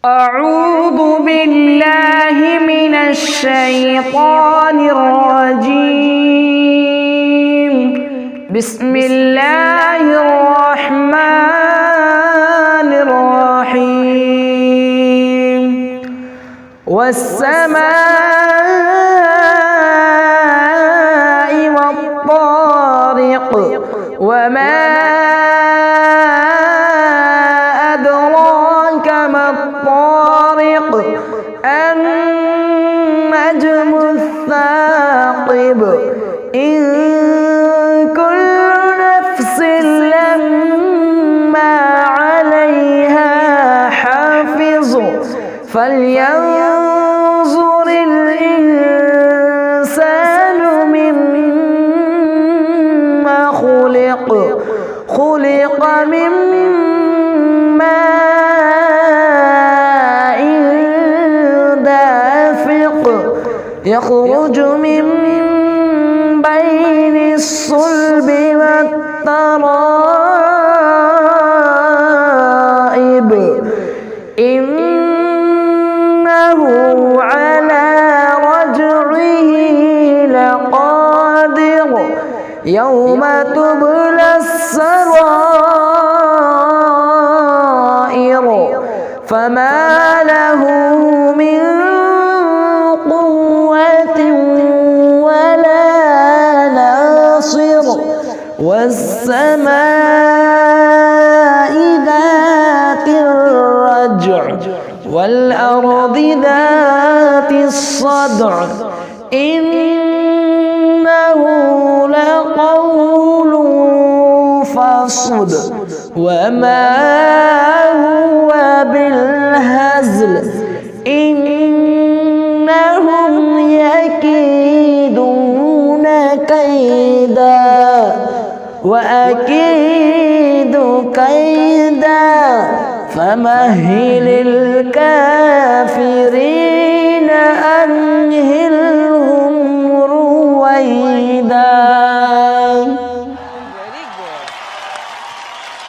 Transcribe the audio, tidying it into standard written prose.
أعوذ بالله من الشيطان الرجيم. بسم الله الرحمن الرحيم. والسماء والطارق وما أدراك ما الطارق النجم الثاقب إن كل نفس لما عليها حافظ فلينظر الإنسان مما خلق من ماء دافق يخرج من بين الصلب والترائب إنه على رجعه لقادر يوم تبلى السرائر فما له من قوة ولا ناصر والسماء ذات الرجع والأرض ذات الصدع إنه لقول فصل وما هو بالهزل إنهم يكيدون كيدا وأكيد كيدا فمهل الكافرين